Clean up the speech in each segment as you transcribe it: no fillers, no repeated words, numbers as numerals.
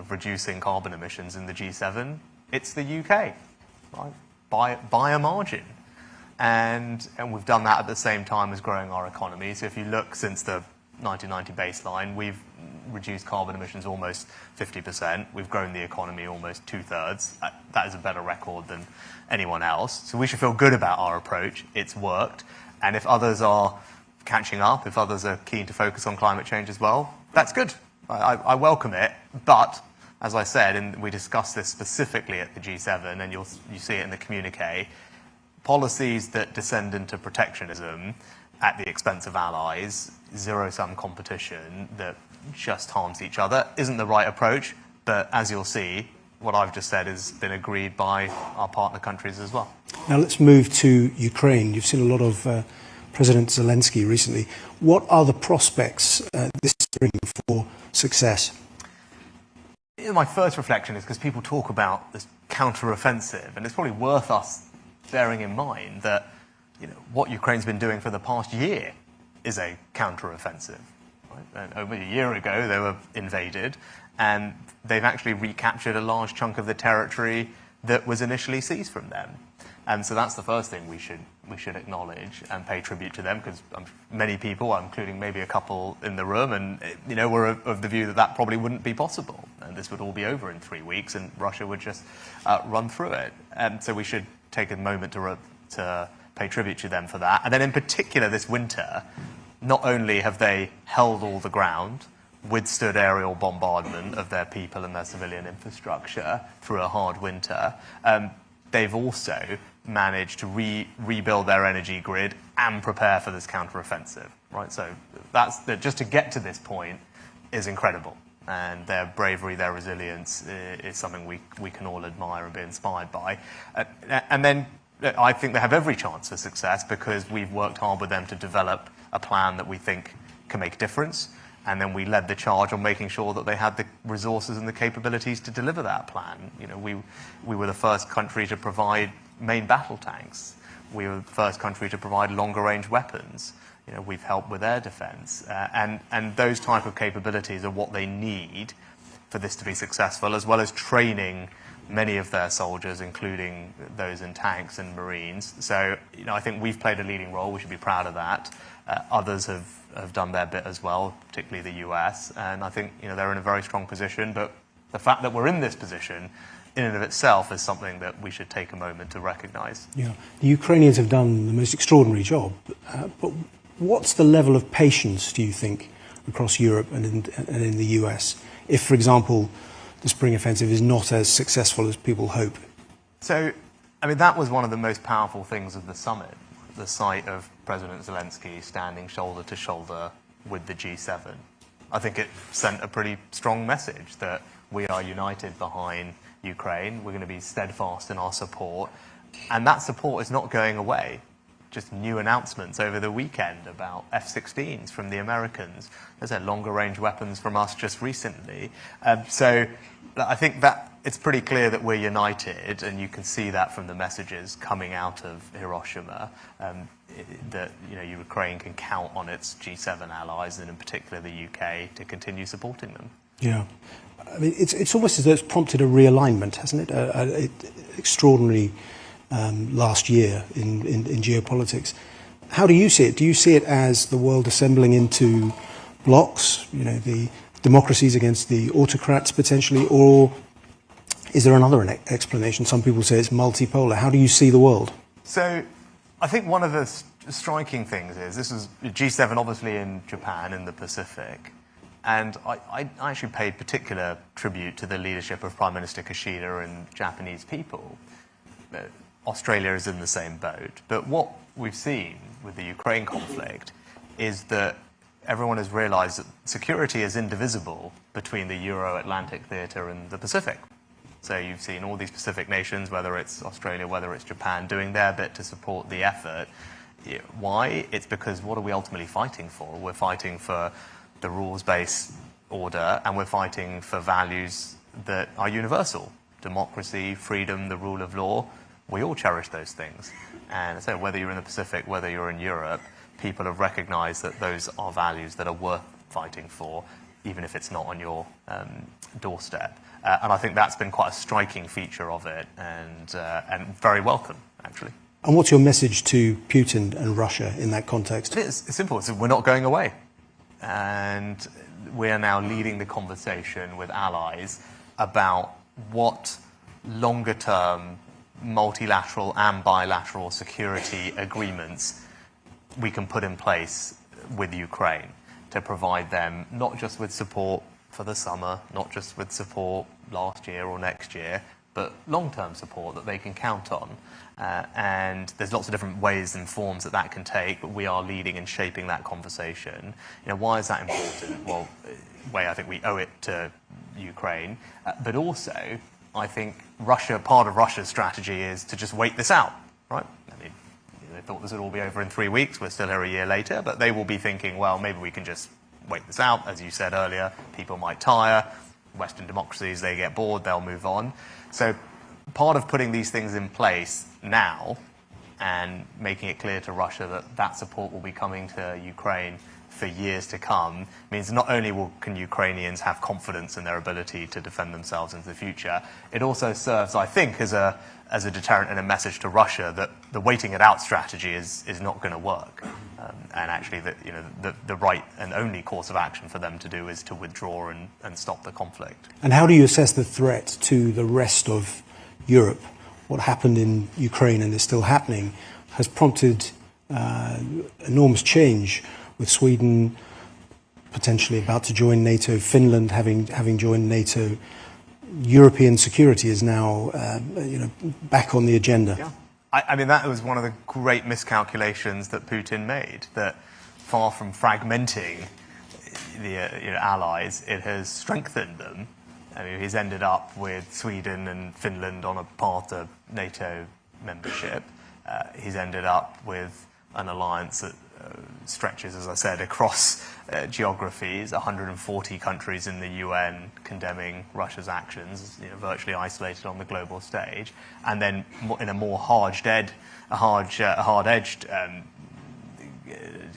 of reducing carbon emissions in the G7, it's the UK, right? By a margin. And we've done that at the same time as growing our economy. So if you look since the 1990 baseline, we've reduced carbon emissions almost 50%. We've grown the economy almost 2/3. That is a better record than anyone else. So we should feel good about our approach. It's worked. And if others are catching up, if others are keen to focus on climate change as well, that's good. I welcome it. But as I said, and we discussed this specifically at the G7, and you see it in the communique, policies that descend into protectionism at the expense of allies, zero-sum competition that just harms each other, isn't the right approach. But as you'll see, what I've just said has been agreed by our partner countries as well. Now let's move to Ukraine. You've seen a lot of President Zelensky recently. What are the prospects this spring for success? My first reflection is because people talk about this counter-offensive, and it's probably worth us bearing in mind that what Ukraine's been doing for the past year is a counter-offensive. Right? And over a year ago, they were invaded, and they've actually recaptured a large chunk of the territory that was initially seized from them. And so that's the first thing we should acknowledge and pay tribute to them, because many people, including maybe a couple in the room, and were of the view that that probably wouldn't be possible, and this would all be over in 3 weeks, and Russia would just run through it. And so we should take a moment to pay tribute to them for that. And then in particular this winter, not only have they held all the ground, withstood aerial bombardment of their people and their civilian infrastructure through a hard winter, they've also managed to rebuild their energy grid and prepare for this counteroffensive. Right? So just to get to this point is incredible. And their bravery, their resilience is something we can all admire and be inspired by. And then I think they have every chance for success because we've worked hard with them to develop a plan that we think can make a difference. And then we led the charge on making sure that they had the resources and the capabilities to deliver that plan. We were the first country to provide main battle tanks. We were the first country to provide longer range weapons. We've helped with air defense. And those type of capabilities are what they need for this to be successful, as well as training many of their soldiers, including those in tanks and Marines. So, I think we've played a leading role. We should be proud of that. Others have done their bit as well, particularly the US. And I think, they're in a very strong position. But the fact that we're in this position in and of itself is something that we should take a moment to recognize. Yeah, the Ukrainians have done the most extraordinary job. But what's the level of patience, do you think, across Europe and in the US, if, for example, the spring offensive is not as successful as people hope? So, that was one of the most powerful things of the summit, the sight of President Zelensky standing shoulder to shoulder with the G7. I think it sent a pretty strong message that we are united behind Ukraine. We're going to be steadfast in our support. And that support is not going away. Just new announcements over the weekend about F-16s from the Americans. There's longer range weapons from us just recently. So I think that it's pretty clear that we're united, and you can see that from the messages coming out of Hiroshima, that Ukraine can count on its G7 allies, and in particular the UK, to continue supporting them. Yeah. It's almost as though it's prompted a realignment, hasn't it? Extraordinary last year in geopolitics. How do you see it? Do you see it as the world assembling into blocs, the democracies against the autocrats potentially, or is there another explanation? Some people say it's multipolar. How do you see the world? So I think one of the striking things is this is G7 obviously in Japan in the Pacific. And I actually paid particular tribute to the leadership of Prime Minister Kishida and Japanese people. Australia is in the same boat. But what we've seen with the Ukraine conflict is that everyone has realized that security is indivisible between the Euro-Atlantic theater and the Pacific. So you've seen all these Pacific nations, whether it's Australia, whether it's Japan, doing their bit to support the effort. Why? It's because what are we ultimately fighting for? We're fighting for the rules-based order, and we're fighting for values that are universal. Democracy, freedom, the rule of law. We all cherish those things. And so whether you're in the Pacific, whether you're in Europe, people have recognized that those are values that are worth fighting for. even if it's not on your doorstep. And I think that's been quite a striking feature of it, and very welcome, actually. And what's your message to Putin and Russia in that context? It's simple. We're not going away. And we are now leading the conversation with allies about what longer-term multilateral and bilateral security agreements we can put in place with Ukraine to provide them not just with support for the summer, not just with support last year or next year, but long-term support that they can count on. And there's lots of different ways and forms that that can take, but we are leading and shaping that conversation. Why is that important? Well, I think we owe it to Ukraine, but also I think part of Russia's strategy is to just wait this out, right? I mean, they thought this would all be over in 3 weeks. We're still here a year later, but they will be thinking, well, maybe we can just wait this out. As you said earlier, people might tire. Western democracies, they get bored, they'll move on. So part of putting these things in place now and making it clear to Russia that that support will be coming to Ukraine for years to come means not only can Ukrainians have confidence in their ability to defend themselves into the future, it also serves, I think, as a deterrent and a message to Russia that the waiting it out strategy is not going to work. And actually, the right and only course of action for them to do is to withdraw and stop the conflict. And how do you assess the threat to the rest of Europe? What happened in Ukraine and is still happening has prompted enormous change, with Sweden potentially about to join NATO, Finland having joined NATO. European security is now back on the agenda. Yeah. I mean, that was one of the great miscalculations that Putin made, that far from fragmenting the allies, it has strengthened them. I mean, he's ended up with Sweden and Finland on a path to NATO membership. He's ended up with an alliance that stretches, as I said, across geographies, 140 countries in the UN condemning Russia's actions, virtually isolated on the global stage, and then in a more hard-edged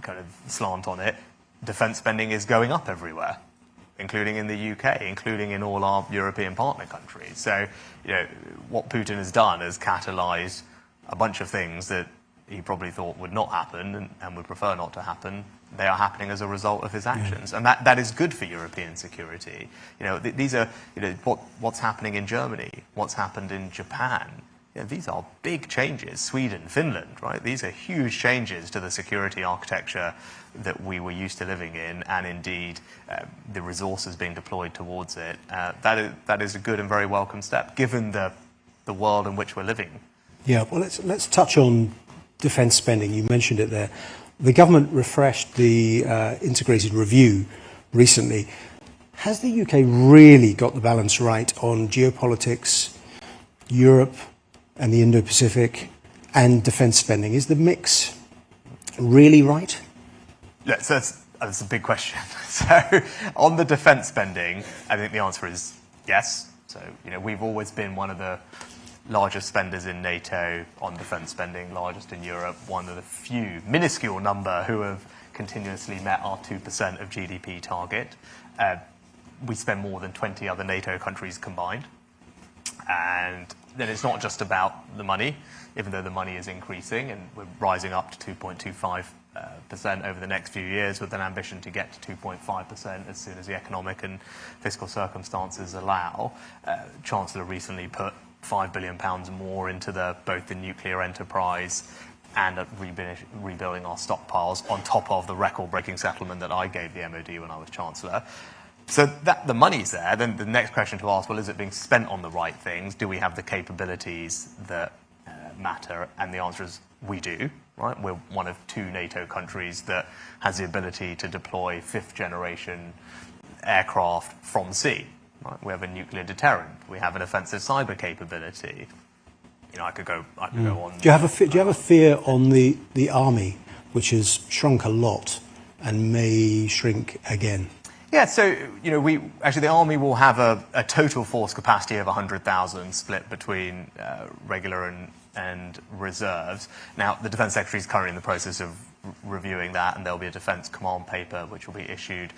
kind of slant on it, defence spending is going up everywhere, including in the UK, including in all our European partner countries. So, what Putin has done is catalysed a bunch of things that he probably thought would not happen and would prefer not to happen. They are happening as a result of his actions. And that is good for European security. These are, what's happening in Germany, what's happened in Japan. These are big changes. Sweden, Finland, right? These are huge changes to the security architecture that we were used to living in, and indeed the resources being deployed towards it. That is a good and very welcome step, given the world in which we're living. Yeah, well, let's touch on defence spending. You mentioned it there. The government refreshed the integrated review recently. Has the UK really got the balance right on geopolitics, Europe and the Indo-Pacific, and defence spending? Is the mix really right? Yeah, so that's a big question. So on the defence spending, I think the answer is yes. So, we've always been one of the largest spenders in NATO on defence spending, largest in Europe, one of the few, minuscule number, who have continuously met our 2% of GDP target. We spend more than 20 other NATO countries combined. And then it's not just about the money, even though the money is increasing, and we're rising up to 2.25% over the next few years, with an ambition to get to 2.5% as soon as the economic and fiscal circumstances allow. Chancellor recently put £5 billion more into both the nuclear enterprise and rebuilding our stockpiles, on top of the record-breaking settlement that I gave the MOD when I was Chancellor. So the money's there. Then the next question to ask, well, is it being spent on the right things? Do we have the capabilities that matter? And the answer is we do. Right? We're one of 2 NATO countries that has the ability to deploy 5th-generation aircraft from sea. Right? We have a nuclear deterrent. We have an offensive cyber capability. I could go on. Do you have a fear on the army, which has shrunk a lot and may shrink again? Yeah, so the army will have a total force capacity of 100,000, split between regular and reserves. Now, the Defence Secretary is currently in the process of reviewing that, and there'll be a defence command paper which will be issued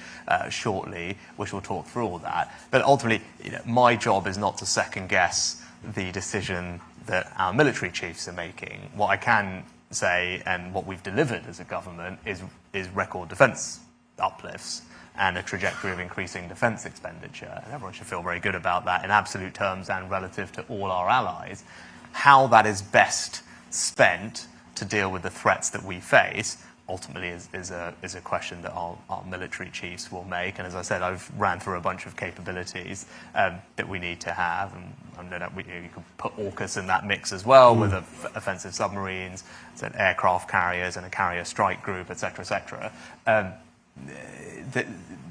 shortly, which will talk through all that. But ultimately, my job is not to second guess the decision that our military chiefs are making. What I can say, and what we've delivered as a government, is record defence uplifts and a trajectory of increasing defence expenditure. And everyone should feel very good about that in absolute terms and relative to all our allies. How that is best spent to deal with the threats that we face ultimately is a question that our military chiefs will make. And as I said, I've ran through a bunch of capabilities that we need to have. And no doubt you could put AUKUS in that mix as well, with offensive submarines, so aircraft carriers and a carrier strike group, etc., etc.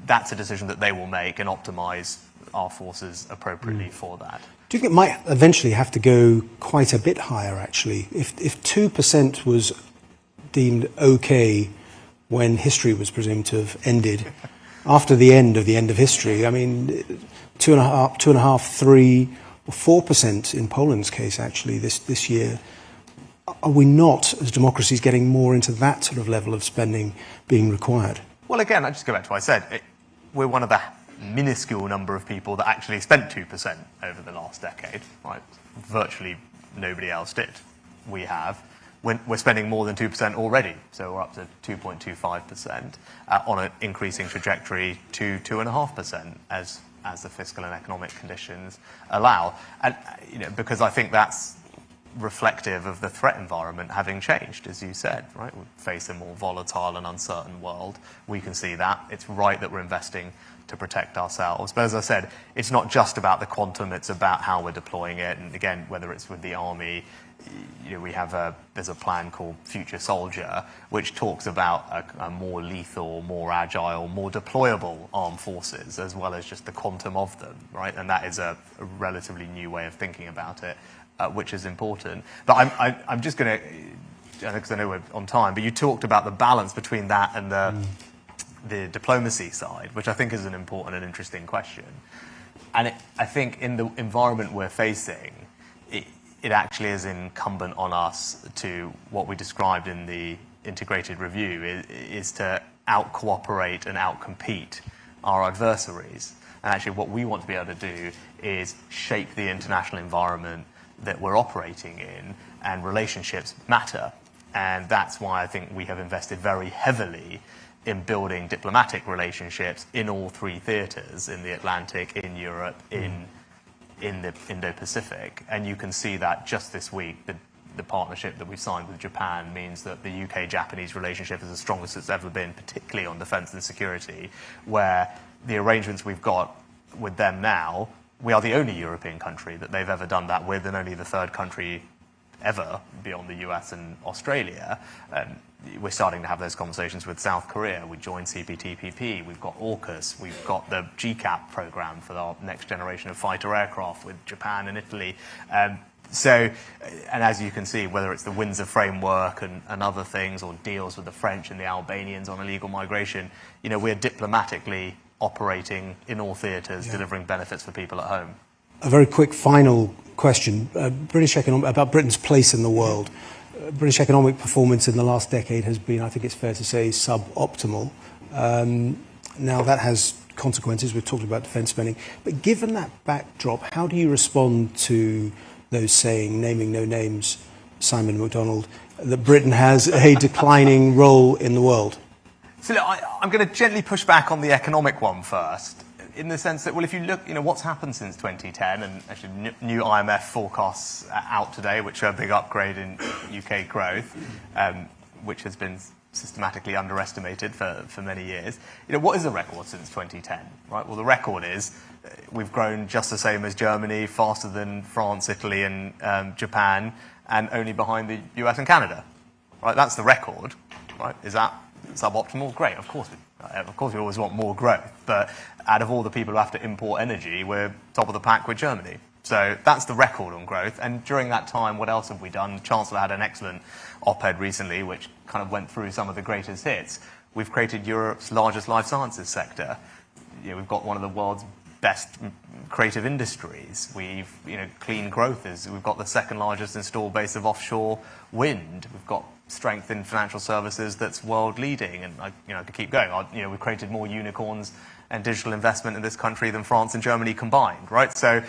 That's a decision that they will make and optimise our forces appropriately for that. Do you think it might eventually have to go quite a bit higher, actually? If 2% was deemed okay when history was presumed to have ended, after the end of history, I mean, 2.5, 3, or 4% in Poland's case, actually, this year, are we not, as democracies, getting more into that sort of level of spending being required? Well, again, I just go back to what I said. We're one of the minuscule number of people that actually spent 2% over the last decade. Right? Virtually nobody else did. We have. We're spending more than 2% already, so we're up to 2.25% on an increasing trajectory to 2.5% as the fiscal and economic conditions allow. And because I think that's reflective of the threat environment having changed, as you said, right? We face a more volatile and uncertain world. We can see that. It's right that we're investing to protect ourselves. But as I said, it's not just about the quantum, it's about how we're deploying it. And again, whether it's with the army, there's a plan called Future Soldier, which talks about a more lethal, more agile, more deployable armed forces, as well as just the quantum of them, right? And that is a relatively new way of thinking about it, which is important. But I'm just going to, because I know we're on time, but you talked about the balance between that and the diplomacy side, which I think is an important and interesting question. And I think in the environment we're facing, it actually is incumbent on us to, what we described in the integrated review, is to out-cooperate and out-compete our adversaries. And actually what we want to be able to do is shape the international environment that we're operating in, and relationships matter. And that's why I think we have invested very heavily in building diplomatic relationships in all three theatres, in the Atlantic, in Europe, in the Indo-Pacific. And you can see that just this week, the partnership that we've signed with Japan means that the UK-Japanese relationship is the strongest it's ever been, particularly on defence and security, where the arrangements we've got with them now, we are the only European country that they've ever done that with, and only the third country ever beyond the US and Australia. We're starting to have those conversations with South Korea. We joined CPTPP. We've got AUKUS. We've got the GCAP program for our next generation of fighter aircraft with Japan and Italy. And as you can see, whether it's the Windsor framework and other things, or deals with the French and the Albanians on illegal migration, we're diplomatically operating in all theatres, delivering benefits for people at home. A very quick final question. About Britain's place in the world. British economic performance in the last decade has been, I think it's fair to say, suboptimal. Now that has consequences. We've talked about defence spending. But given that backdrop, how do you respond to those saying, naming no names, Simon MacDonald, that Britain has a declining role in the world? So look, I'm going to gently push back on the economic one first, in the sense that, well, if you look, what's happened since 2010, and actually new IMF forecasts out today, which are a big upgrade in UK growth, which has been systematically underestimated for many years. What is the record since 2010? Right. Well, the record is we've grown just the same as Germany, faster than France, Italy, and Japan, and only behind the US and Canada. Right. That's the record. Right. Is that suboptimal? Great. Of course we always want more growth, but out of all the people who have to import energy, we're top of the pack with Germany. So that's the record on growth. And during that time, what else have we done? The Chancellor had an excellent op-ed recently, which kind of went through some of the greatest hits. We've created Europe's largest life sciences sector. We've got one of the world's best creative industries. We've, clean growth we've got the second largest installed base of offshore wind. We've got strength in financial services that's world leading, and I could keep going. We've created more unicorns and digital investment in this country than France and Germany combined, right? So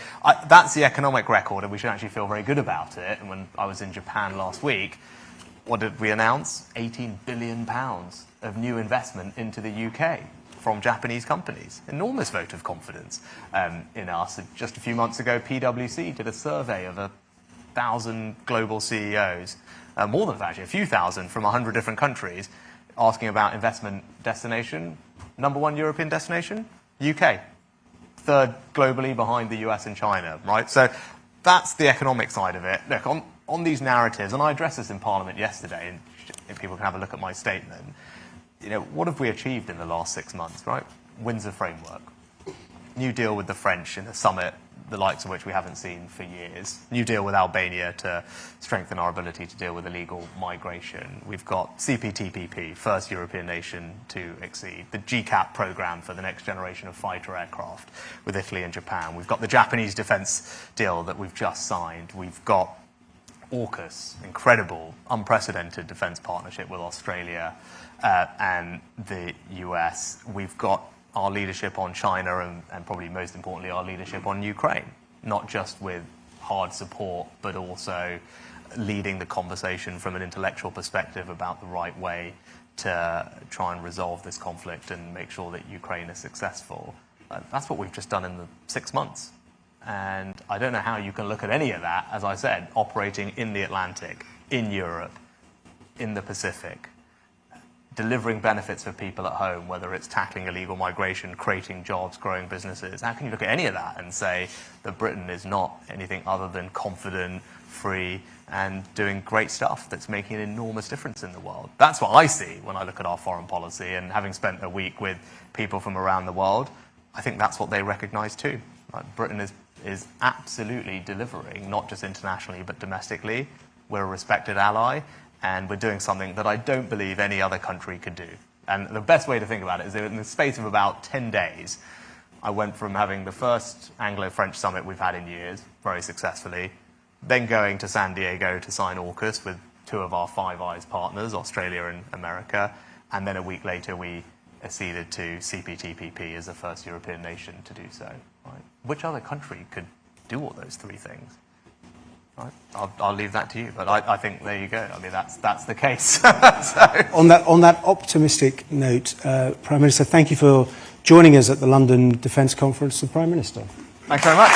that's the economic record, and we should actually feel very good about it. And when I was in Japan last week, what did we announce? £18 billion of new investment into the UK from Japanese companies. Enormous vote of confidence in us. Just a few months ago, PwC did a survey of 1,000 global CEOs, more than that, actually, a few thousand from 100 different countries, asking about investment destination. Number one European destination? UK. Third globally behind the US and China, right? So that's the economic side of it. Look, on these narratives, and I addressed this in Parliament yesterday, and if people can have a look at my statement, what have we achieved in the last 6 months, right? Windsor Framework. New deal with the French in a summit, the likes of which we haven't seen for years. New deal with Albania to strengthen our ability to deal with illegal migration. We've got CPTPP, first European nation to exceed. The GCAP program for the next generation of fighter aircraft with Italy and Japan. We've got the Japanese defense deal that we've just signed. We've got AUKUS, incredible, unprecedented defense partnership with Australia and the US. We've got our leadership on China and probably most importantly our leadership on Ukraine, not just with hard support but also leading the conversation from an intellectual perspective about the right way to try and resolve this conflict and make sure that Ukraine is successful. That's what we've just done in the 6 months. And I don't know how you can look at any of that, as I said, operating in the Atlantic, in Europe, in the Pacific, delivering benefits for people at home, whether it's tackling illegal migration, creating jobs, growing businesses. How can you look at any of that and say that Britain is not anything other than confident, free, and doing great stuff that's making an enormous difference in the world? That's what I see when I look at our foreign policy, and having spent a week with people from around the world, I think that's what they recognise too. Britain is absolutely delivering, not just internationally but domestically. We're a respected ally, and we're doing something that I don't believe any other country could do. And the best way to think about it is that in the space of about 10 days, I went from having the first Anglo-French summit we've had in years, very successfully, then going to San Diego to sign AUKUS with 2 of our Five Eyes partners, Australia and America, and then a week later we acceded to CPTPP as the first European nation to do so. Right? Which other country could do all those 3 things? Right. I'll leave that to you, but I think there you go. I mean, that's the case. So. On that optimistic note, Prime Minister, thank you for joining us at the London Defence Conference, the Prime Minister. Thanks very much.